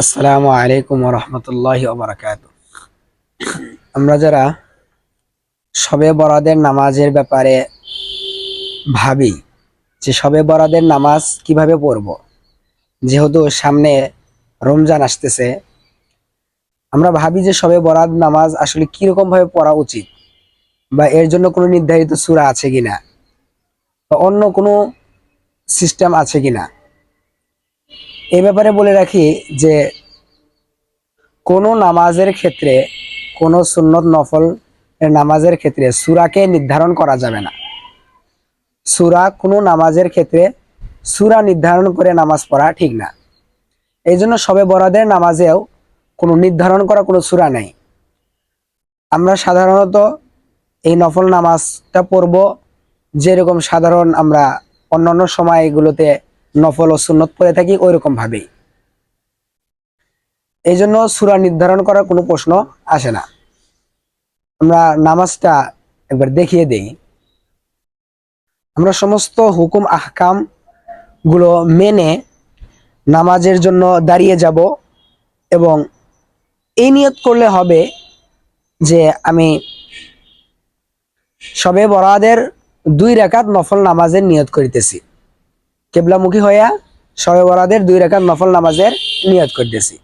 আসসালামু আলাইকুম রহমতুল্লাহি ওবারাকাতুহু। আমরা যারা শবে বরাতের নামাজের ব্যাপারে ভাবি যে শবে বরাতের নামাজ কিভাবে পড়ব, যেহেতু সামনে রমজান আসতেছে, আমরা ভাবি যে শবে বরাত নামাজ আসলে কিরকম ভাবে পড়া উচিত, বা এর জন্য কোনো নির্ধারিত সূরা আছে কিনা, বা অন্য কোনো সিস্টেম আছে কিনা। এই ব্যাপারে বলে রাখি যে কোনো নামাজের ক্ষেত্রে, কোনো সুন্নত নফল নামাজের ক্ষেত্রে সূরাকে নির্ধারণ করা যাবে না। কোনো নামাজের ক্ষেত্রে সূরা নির্ধারণ করে নামাজ পড়া ঠিক না। এই জন্য শবে বরাতের নামাজেও কোনো নির্ধারণ করা কোনো সূরা নেই। আমরা সাধারণত এই নফল নামাজটা পড়ব যেরকম সাধারণ আমরা অন্যান্য সময়গুলোতে নফল ও সুন্নত পড়ে থাকি ওই রকম ভাবেই। এই জন্য সূরা নির্ধারণ করার কোনো প্রশ্ন আসে না। আমরা নামাজটা একবার দেখিয়ে দেই। আমরা সমস্ত হুকুম আহকাম গুলো মেনে নামাজের জন্য দাঁড়িয়ে যাব এবং এই নিয়ত করলে হবে যে আমি শবে বরাতের 2 রাকাত নফল নামাজের নিয়ত করিতেছি। কিবলামুখী হইয়া শবে বরাতের 2 রাকাত নফল নামাজের নিয়ত করতেছি।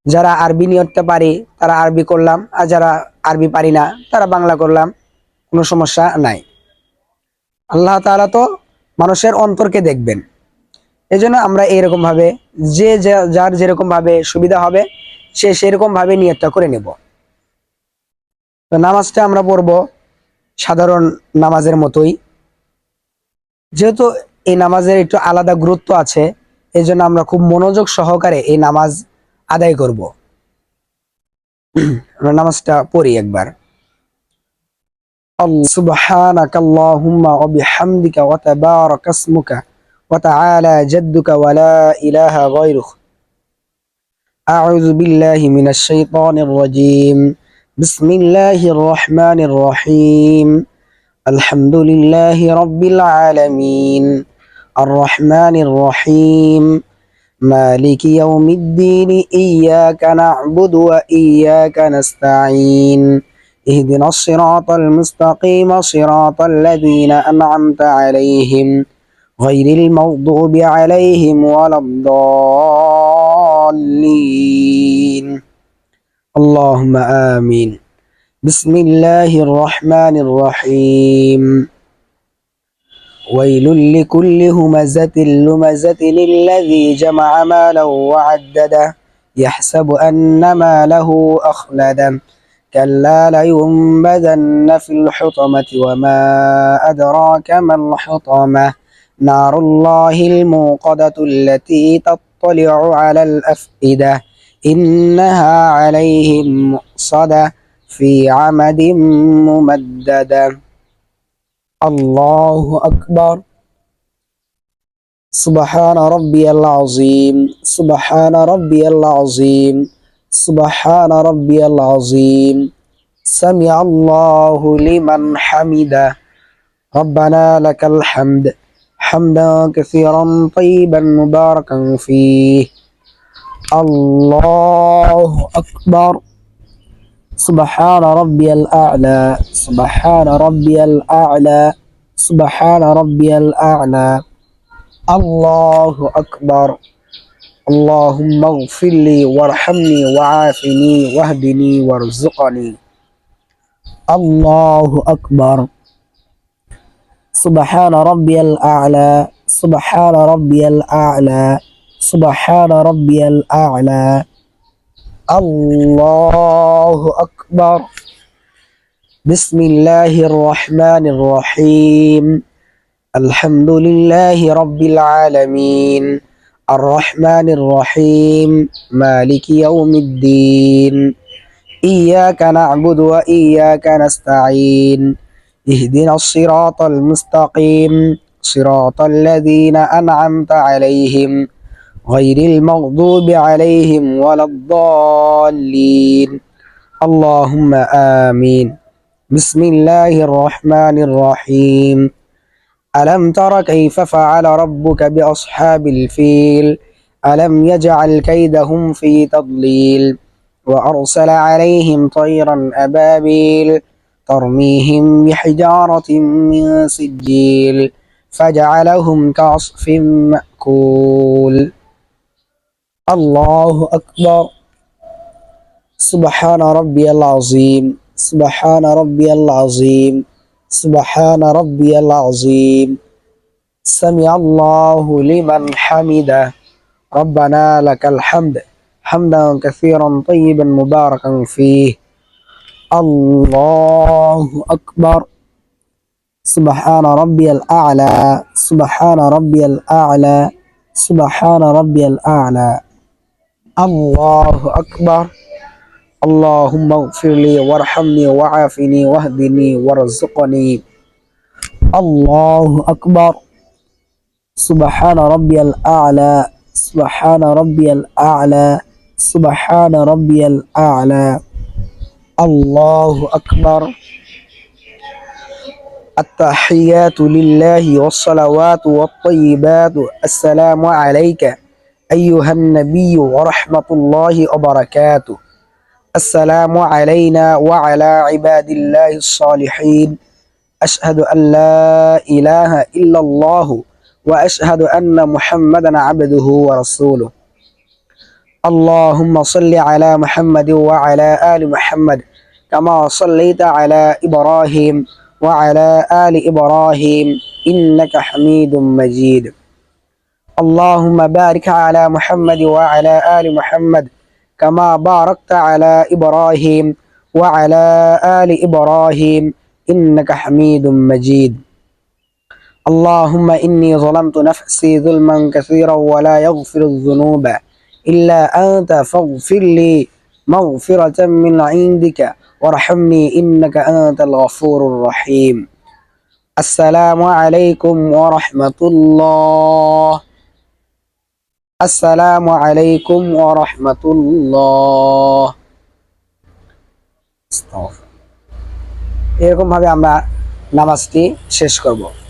যারা আরবি নিয়তটা পারি তারা আরবি করলাম, আর যারা আরবি পারি না তারা বাংলা করলাম, কোনো সমস্যা নাই। আল্লাহ তাআলা তো মানুষের অন্তরকে দেখবেন। এজন্য আমরা এরকম ভাবে যার যেরকম ভাবে সুবিধা হবে সে সেরকম ভাবে নিয়তটা করে নেব। তো নামাজটা আমরা পড়ব সাধারণ নামাজের মতোই। যেহেতু এই নামাজের একটু আলাদা গুরুত্ব আছে, এই জন্য আমরা খুব মনোযোগ সহকারে এই নামাজ আদায় করব। আমরা নামাজটা পড়ি একবার। সুবহানাকাল্লাহুম্মা ওয়া বিহামদিকা ওয়া তাবারাকা ইসমুকা ওয়া তাআলা জাদ্দুকা ওয়া লা ইলাহা গায়রুক। আউযু বিল্লাহি মিনাশ শাইতানির রাজীম। বিসমিল্লাহির রহমানির রহিম। আলহামদুলিল্লাহি রাব্বিল আলামিন। আর রহমানির রহিম। মালিকি ইয়াউমিদ্দিন। ইয়্যাকা না'বুদু ওয়া ইয়্যাকা নাস্তাঈন। اهدنا الصراط المستقيم صراط الذين أنعمت عليهم غير المغضوب عليهم ولا الضالين. اللهم آمين. بسم الله الرحمن الرحيم. ويل لكل همزة لمزة الذي جمع مالا وعدده يحسب أن ماله أخلده كلا لينبذن في الحطمة وما أدراك ما الحطمة نار الله الموقدة التي تطلع على الأفئدة إنها عليهم مؤصدة في عمد ممددة. الله أكبر. سبحان ربي العظيم. سبحان ربي العظيم. سبحان ربي العظيم. سمع الله لمن حمده. ربنا لك الحمد حمدا كثيرا طيبا مباركا فيه. الله أكبر. سبحان ربي الأعلى. سبحان ربي الأعلى. سبحان ربي الأعلى. الله أكبر. اللهم اغفر لي وارحمني وعافني واهدني وارزقني. الله أكبر. سبحان ربي الأعلى. سبحان ربي الأعلى. سبحان ربي الأعلى. الله أكبر. بسم الله الرحمن الرحيم. الحمد لله رب العالمين. الرحمن الرحيم. مالك يوم الدين. إياك نعبد وإياك نستعين. اهدنا الصراط المستقيم صراط الذين أنعمت عليهم غير المغضوب عليهم ولا الضالين. اللهم آمين. بسم الله الرحمن الرحيم. ألم تر كيف فعل ربك بأصحاب الفيل ألم يجعل كيدهم في تضليل وأرسل عليهم طيرا أبابيل ترميهم بحجارة من سجيل فجعلهم كعصف مأكول الله أكبر سبحان ربي العظيم سبحان ربي العظيم سبحان ربي العظيم سمع الله لمن حمده ربنا لك الحمد حمدا كثيرا طيبا مباركا فيه الله أكبر سبحان ربي الأعلى سبحان ربي الأعلى سبحان ربي الأعلى الله أكبر اللهم اغفر لي وارحمني وعافني واهدني وارزقني الله أكبر سبحان ربي الأعلى سبحان ربي الأعلى سبحان ربي الأعلى الله أكبر التحيات لله والصلوات والطيبات السلام عليك أيها النبي ورحمة الله وبركاته السلام علينا وعلى عباد الله الصالحين أشهد أن لا إله إلا الله وأشهد أن محمدا عبده ورسوله اللهم صل على محمد وعلى آل محمد كما صليت على إبراهيم وعلى آل إبراهيم إنك حميد مجيد اللهم بارك على محمد وعلى آل محمد كما باركت على إبراهيم وعلى آل إبراهيم إنك حميد مجيد اللهم إني ظلمت نفسي ظلما كثيرا ولا يغفر الذنوب إلا أنت فاغفر لي مغفرة من عندك وارحمني إنك أنت الغفور الرحيم السلام عليكم ورحمة الله السلام عليكم ورحمة الله এরকম ভাবে আমরা নামাজটি শেষ করব।